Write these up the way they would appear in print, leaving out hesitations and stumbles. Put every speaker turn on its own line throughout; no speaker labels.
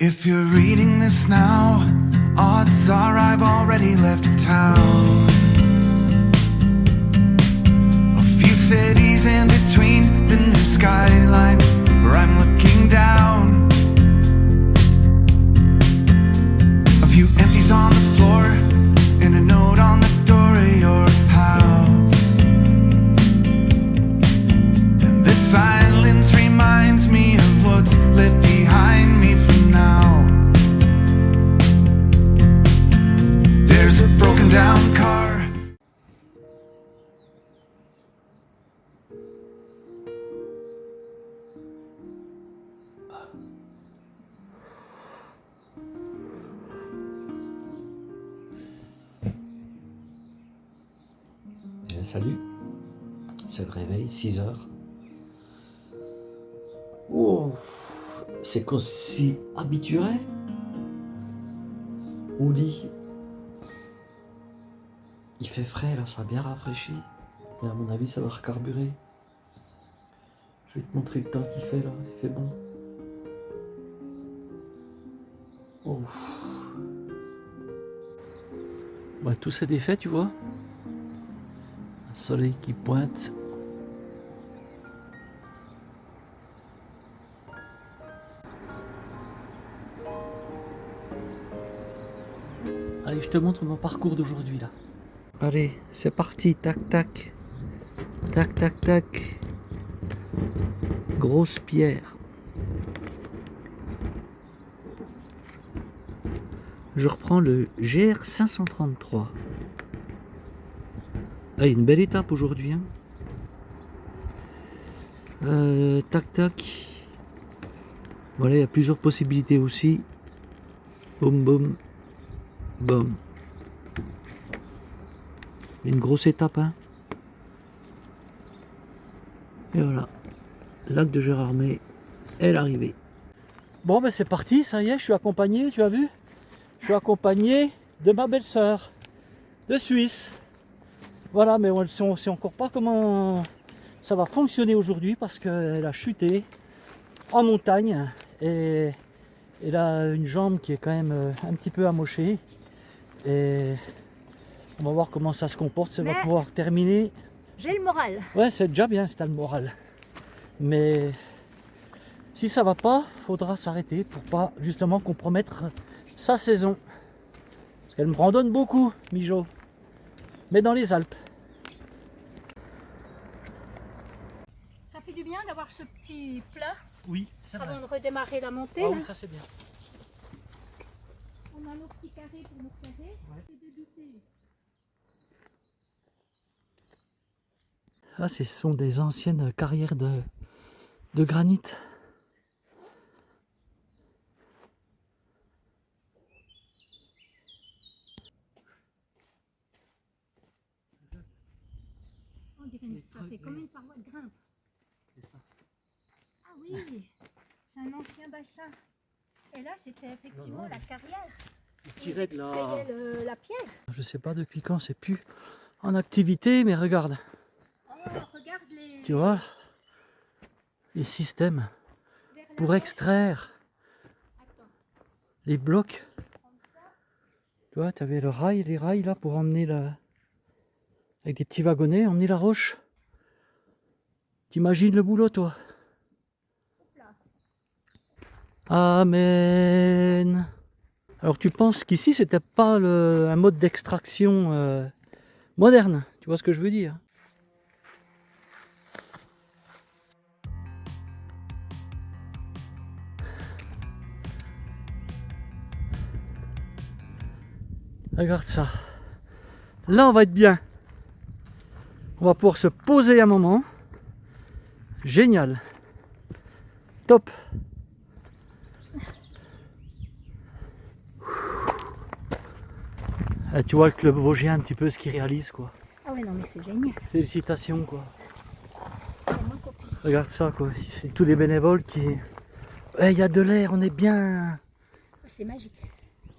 If you're reading this now, odds are I've already left town. A few cities in between, the new skyline where I'm looking down. A few empties on the floor and a note on the door of your house. And this silence reminds me of what's left behind me for now. There's a broken down car.
Salut, c'est le réveil, 6 heures. Oh, c'est qu'on s'y habituerait au lit. Il fait frais là, ça a bien rafraîchi. Mais à mon avis, ça va recarburer. Je vais te montrer le temps qu'il fait là, il fait bon. Oh. Ouais, tout s'est défait, tu vois. Soleil qui pointe. Allez, je te montre mon parcours d'aujourd'hui là. Allez, c'est parti, tac tac. Tac tac tac. Grosse pierre. Je reprends le GR 533. Ah, une belle étape aujourd'hui. Hein. Tac tac. Voilà, il y a plusieurs possibilités aussi. Boum boum. Boum. Une grosse étape. Hein. Et voilà. Lac de Gérardmer est l'arrivée. Bon, ben c'est parti, ça y est, je suis accompagné, tu as vu? Je suis accompagné de ma belle-sœur de Suisse. Voilà, mais on ne sait encore pas comment ça va fonctionner aujourd'hui parce qu'elle a chuté en montagne et elle a une jambe qui est quand même un petit peu amochée. Et on va voir comment ça se comporte, ça va pouvoir terminer.
J'ai le moral.
Ouais, c'est déjà bien si t'as le moral. Mais si ça va pas, faudra s'arrêter pour pas justement compromettre sa saison. Parce qu'elle me randonne beaucoup, Mijo. Mais dans les Alpes.
Ça fait du bien d'avoir ce petit plat
Oui, c'est vrai.
avant de redémarrer la montée.
Ah
là.
oui, ça c'est bien.
On a nos petits carrés pour nos carrés.
Ouais.
Et débuter.
Ah, ce sont des anciennes carrières de granit.
On dirait que ça fait comme une paroi de grimpe.
C'est ça.
Ah oui, c'est un ancien bassin. Et là, c'était effectivement la carrière.
Tiré de la...
Extrayaient la pierre.
Je sais pas depuis quand c'est plus en activité, mais regarde.
Oh, regarde les...
Tu vois les systèmes
vers la
pour
gauche.
extraire
Attends,
les blocs.
prendre ça.
Tu vois, tu avais le rail, les rails là pour emmener la... avec des petits wagonnets, emmener la roche. T'imagines le boulot, toi?
Hop là.
Amen. Alors tu penses qu'ici c'était pas un mode d'extraction moderne, tu vois ce que je veux dire? Regarde ça. Là on va être bien. On va pouvoir se poser un moment. Génial. Top. Ah, tu vois le club vosgien un petit peu ce qu'il réalise quoi.
Ah ouais, non mais c'est génial.
Félicitations quoi.
C'est moins qu'on puisse-
Regarde ça quoi. C'est tous des bénévoles qui... Il y a de l'air, on est bien.
C'est magique.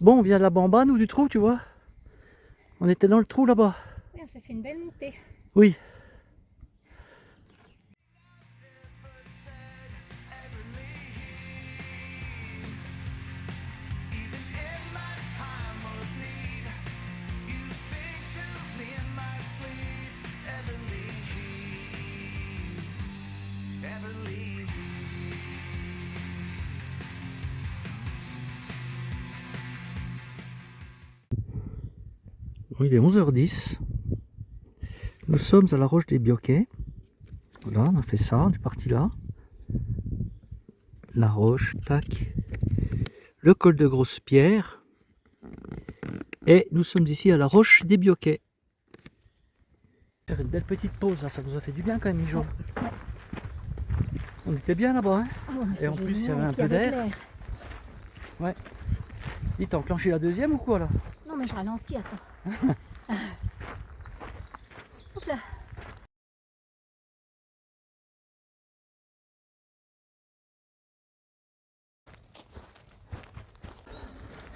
Bon, on vient de la bambane ou du trou, tu vois. On était dans le trou là-bas.
Oui, ça fait une belle montée.
Oui. Il est 11h10. Nous sommes à la Roche des Bioquets. Voilà, on a fait ça, on est parti là. La roche, tac. Le col de Grosse-Pierre. Et nous sommes ici à la Roche des Bioquets. Faire une belle petite pause, là, ça nous a fait du bien quand même, Mijo. On était bien là-bas, hein. Et en plus, il y avait un peu d'air. Ouais. Il t'a enclenché la deuxième ou quoi là?
Non mais je ralentis, attends. Hop là.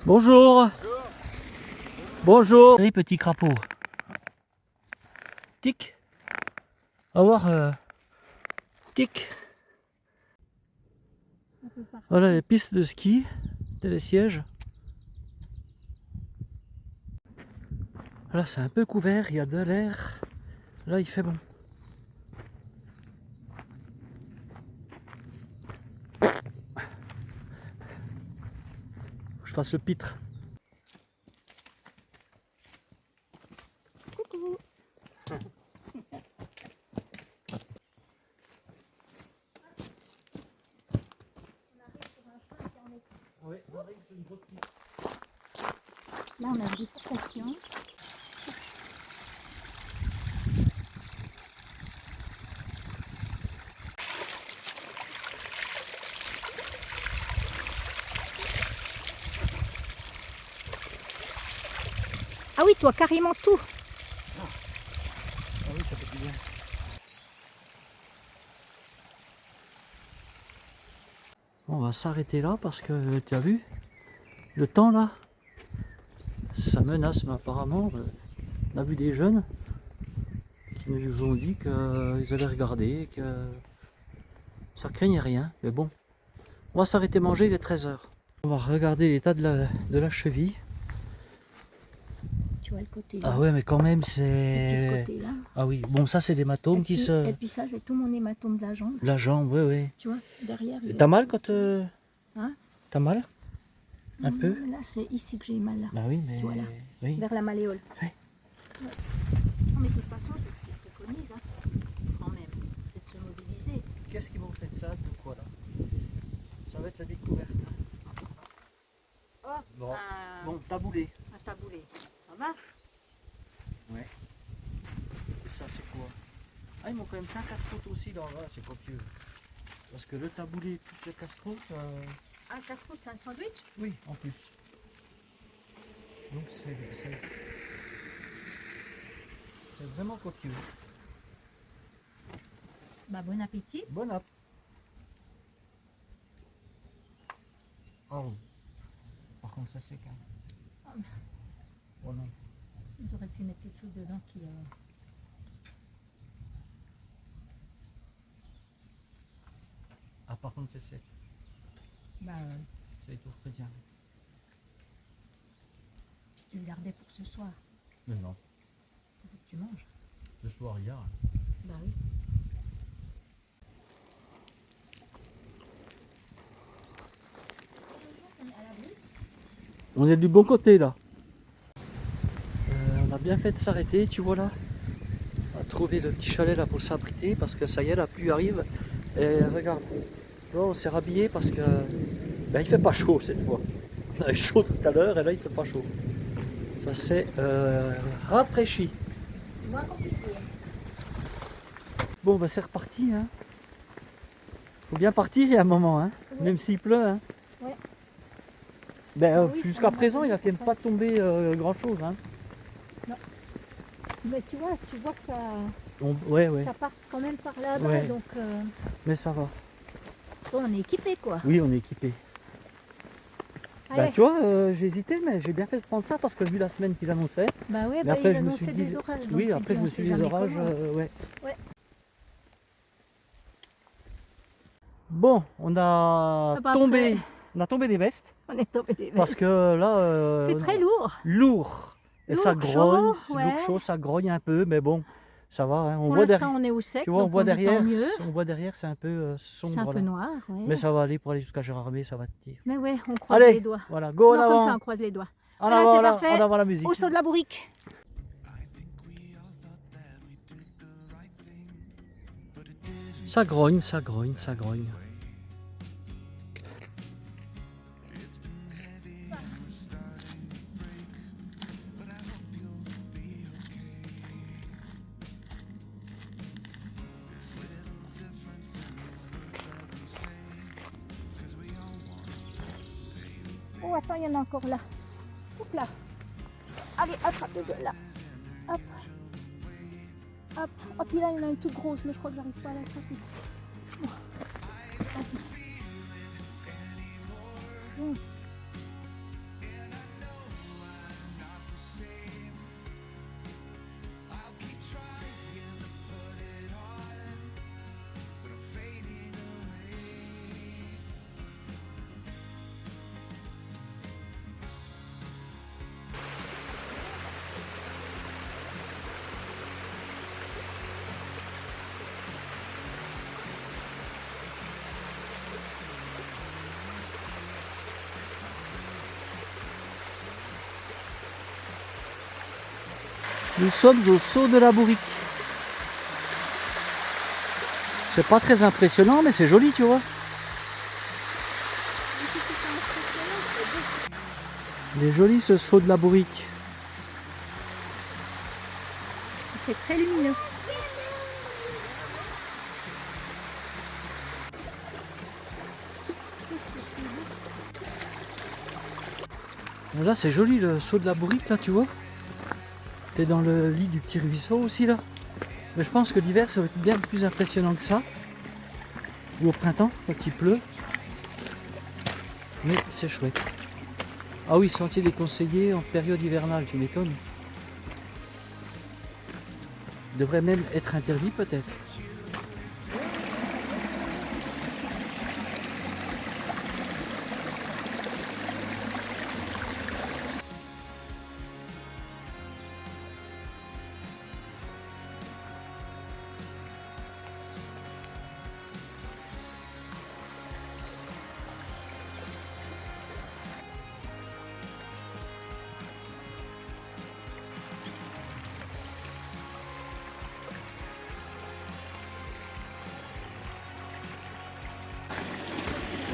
Bonjour. Bonjour. Les petits crapauds. Tic. Au revoir. Tic. Voilà les pistes de ski, télésièges. Là c'est un peu couvert, il y a de l'air. Là il fait bon. Je fasse le pitre.
Coucou. Là on a une bifurcation. Ah oui, toi carrément tout.
Ah oui, ça fait du bien. On va s'arrêter là parce que tu as vu le temps là, ça menace, mais apparemment on a vu des jeunes qui nous ont dit qu'ils allaient regarder, que ça craignait rien, mais bon, on va s'arrêter manger, il est 13h. On va regarder l'état de la cheville.
Tu vois le côté là.
Ah ouais, mais quand même
Le
c'est...
côté là.
Ah oui, bon ça c'est l'hématome qui se...
Et puis ça c'est tout mon hématome de la jambe.
La jambe, oui, oui.
Tu vois, derrière. il y a-
T'as mal quand...
Hein?
T'as mal? Un peu?
Là c'est ici que j'ai mal là.
Bah oui, mais...
Voilà.
Oui.
Vers la malléole.
Ouais.
Ouais. Non, mais de toute façon c'est ce qu'ils préconisent hein. Quand même. C'est de se mobiliser.
Qu'est-ce qu'ils vont faire de ça, de quoi là? Ça va être la découverte.
Oh,
Bon, bon, taboulé.
un taboulé. Ça va?
Ouais. Et ça c'est quoi? Ah, ils m'ont quand même fait un casse-croûte aussi dans là, c'est copieux. Parce que le taboulé plus le casse-croûte,
Un casse-croûte c'est un sandwich?
oui, en plus. Donc c'est vraiment copieux.
Bah bon appétit.
Bon app. Oh. Par contre ça c'est quand même. Oh non.
Ils auraient pu mettre quelque chose dedans qui...
Ah par contre c'est sec.
Bah,
Ça étouffe très bien.
si tu le gardais pour ce soir,
Mais non.
faut que tu manges.
Le soir il y a.
Bah oui.
On est du bon côté là. On a bien fait de s'arrêter, tu vois là. On a trouvé le petit chalet là pour s'abriter parce que ça y est, la pluie arrive. Et regarde, là, on s'est rhabillé parce que ben, il fait pas chaud cette fois. On avait chaud tout à l'heure et là il fait pas chaud. Ça s'est rafraîchi.
Moins compliqué.
Bon ben c'est reparti. Hein. Faut bien partir il y a un moment, hein.
Ouais.
Même s'il pleut. Hein.
Ouais.
Ben,
Ah oui,
jusqu'à
ça
présent il a
m'a
quand même pas tombé grand chose. Hein.
Mais tu vois que ça,
Ouais, ouais.
ça part quand même par là-bas,
Ouais.
donc
Mais ça va.
bon, on est équipé quoi.
Oui, on est équipé.
Allez.
Bah, tu vois, j'hésitais, mais j'ai bien fait de prendre ça parce que vu la semaine qu'ils annonçaient.
Bah ouais,
Mais
bah,
après,
ils
je me suis
annonçaient
dit.
des orages. donc
Oui,
tu
après,
dis,
je me
on
suis
sait
dit les
jamais
orages.
comment.
Ouais.
Ouais.
Bon, on a
Ah bah,
tombé.
après-
On a tombé les vestes
On est tombé des
parce que là.
C'est très lourd.
Lourd. Et ça
Lourd,
grogne.
chaud,
Lourd,
ouais.
chaud, ça grogne un peu, mais bon, ça va. Hein. On
Pour
voit
l'instant,
derrière.
on est au sec.
Tu vois, on
donc
voit
dit tant
derrière.
mieux.
On voit derrière, c'est un peu sombre.
C'est un peu
là.
noir, ouais.
Mais ça va aller pour aller jusqu'à Gérardmer, ça va te dire.
Mais ouais, on croise
Allez,
les doigts.
voilà, go en
Non, comme ça,
avant.
on croise les doigts.
En
Voilà,
avant,
c'est
là,
parfait.
en avant la musique.
Au saut de la bourrique.
Ça grogne, ça grogne, ça grogne.
Oh, attends, il y en a encore là. Hop là. Allez, attrape les ailes là. Hop. Hop. Oh, puis là, il y en a une toute grosse, mais je crois que j'arrive pas à l'attraper. Oh. Hop.
Nous sommes au saut de la Bourrique. C'est pas très impressionnant, mais c'est joli, tu vois. Il est joli ce saut de la Bourrique.
C'est très lumineux.
Là, c'est joli le saut de la Bourrique, là, tu vois. T'es dans le lit du petit ruisseau aussi, là. Mais je pense que l'hiver, ça va être bien plus impressionnant que ça. Ou au printemps, quand il pleut. Mais c'est chouette. Ah oui, sentier déconseillé en période hivernale, tu m'étonnes. Devrait même être interdit, peut-être.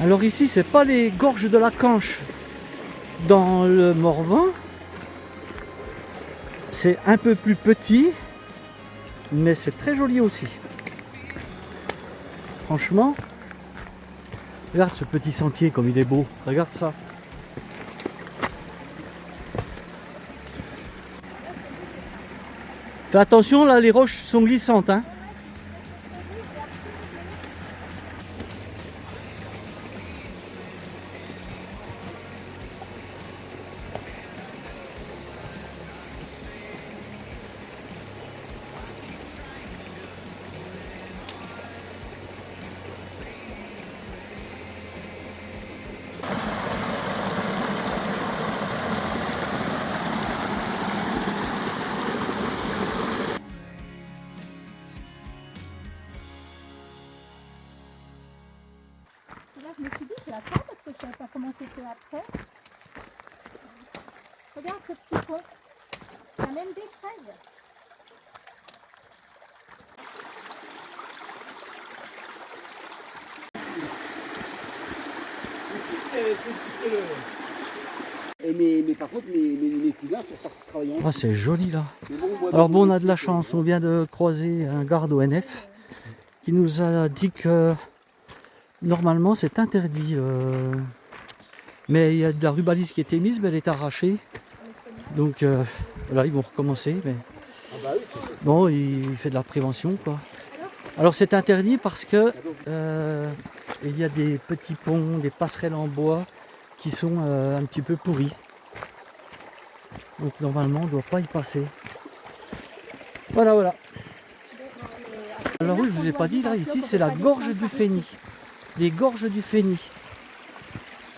Alors ici, c'est pas les gorges de la Canche dans le Morvan. C'est un peu plus petit, mais c'est très joli aussi. Franchement, regarde ce petit sentier comme il est beau. Regarde ça. Fais attention, là les roches sont glissantes, hein.
Là, je me suis dit, je l'attends parce que je ne savais pas comment c'était après. Regarde ce petit pont. Il y a même des fraises.
Mais par contre, mes cousins sont partis travailler en
Ah, c'est joli là.
bon,
Alors bon, on a de la chance, on vient de croiser un garde ONF qui nous a dit que normalement c'est interdit. Mais il y a de la rubalise qui a été mise, mais elle est arrachée. Donc là, ils vont recommencer. Mais... Bon, il fait de la prévention, quoi. Alors c'est interdit parce que il y a des petits ponts, des passerelles en bois qui sont un petit peu pourris. Donc normalement on ne doit pas y passer. Voilà, voilà. Alors oui, je vous ai pas dit, là, ici c'est la gorge du Fénis. Les gorges du Fénis.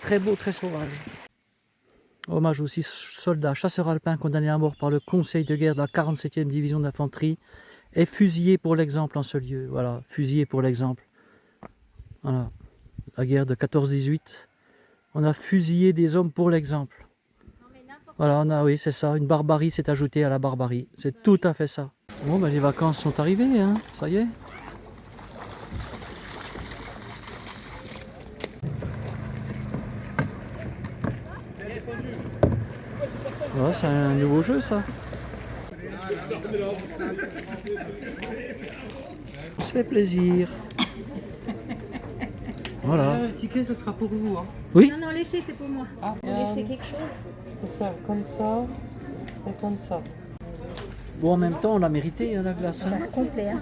Très beau, très sauvage. Hommage aux 6 soldats chasseurs alpins condamnés à mort par le conseil de guerre de la 47e division d'infanterie et fusillés pour l'exemple en ce lieu. Voilà, fusillés pour l'exemple. Voilà. La guerre de 14-18. On a fusillé des hommes pour l'exemple. Voilà, on a, oui, c'est ça. Une barbarie s'est ajoutée à la barbarie. C'est tout à fait ça. Bon, ben, les vacances sont arrivées, hein. Ça y est. Ouais, c'est un nouveau jeu ça. On se fait plaisir. Voilà.
Le ticket, ce sera pour vous. Hein.
Oui.
Non, non, laissez, c'est pour moi.
Ah,
Vous laissez quelque chose?
Je peux faire comme ça et comme ça.
Bon, en même temps, on l'a mérité, hein, la glace. Hein.
Complet, hein.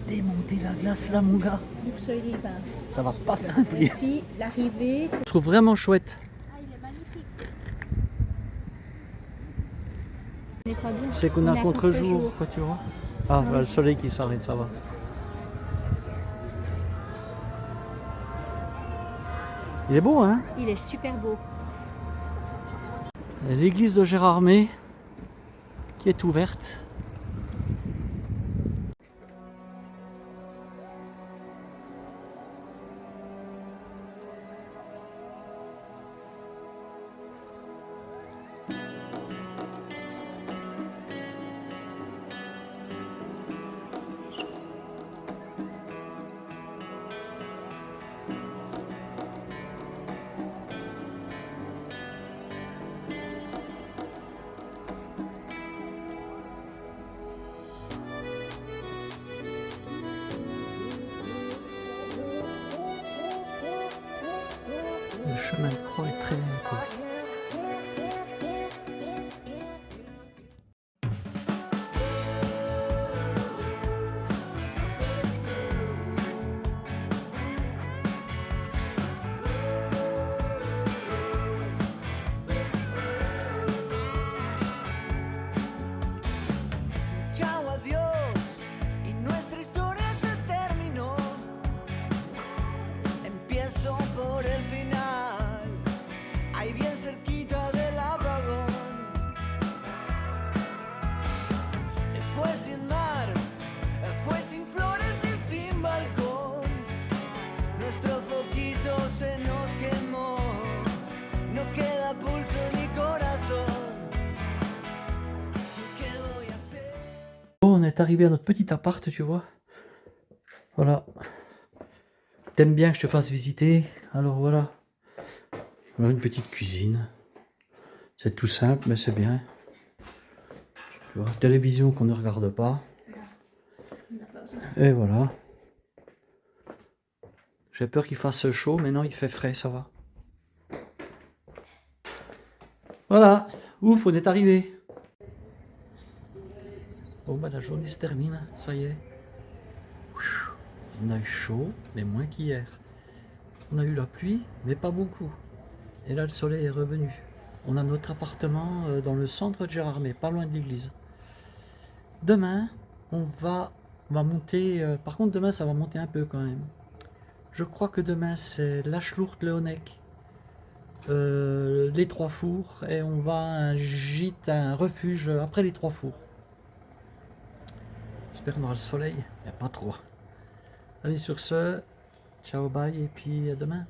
Démonter la glace là, mon gars.
Donc, celui ben,
Ça va pas faire un
et
pli.
puis l'arrivée.
Je trouve vraiment chouette.
Ah, il est magnifique. On n'est pas bien.
C'est qu'on
On
a
est à
contre-jour, quoi, tu vois. Ah, voilà, le soleil qui s'arrête, ça va. Il est beau, hein?
Il est super beau.
L'église de Gérardmer qui est ouverte. Le chemin de croix est très court.
Chao, adiós, y nuestra historia se terminó. Empiezo por el final, ahí bien cerquita del apagón. Fue sin mar, fue sin flores y sin balcón. Nuestro foquito se nos quemó, no queda pulso ni corazón. ¿Qué voy a hacer?
Bon, on est arrivé à notre petit appart, tu vois. Voilà. T'aimes bien que je te fasse visiter, alors voilà. Voilà une petite cuisine. C'est tout simple, mais c'est bien. Tu vois, télévision qu'on ne regarde pas. Et voilà. J'ai peur qu'il fasse chaud, mais non, il fait frais, ça va. Voilà. Ouf, on est arrivé. Bon, bah, la journée se termine, ça y est. On a eu chaud, mais moins qu'hier. On a eu la pluie, mais pas beaucoup. Et là, le soleil est revenu. On a notre appartement dans le centre de Gérardmer, pas loin de l'église. Demain, on va monter... par contre, demain, ça va monter un peu quand même. Je crois que demain, c'est Lachlourt-Léonnec, les Trois Fours, et on va à un gîte, à un refuge après les Trois Fours. J'espère qu'on aura le soleil, mais pas trop. Allez, sur ce, ciao, bye, et puis à demain.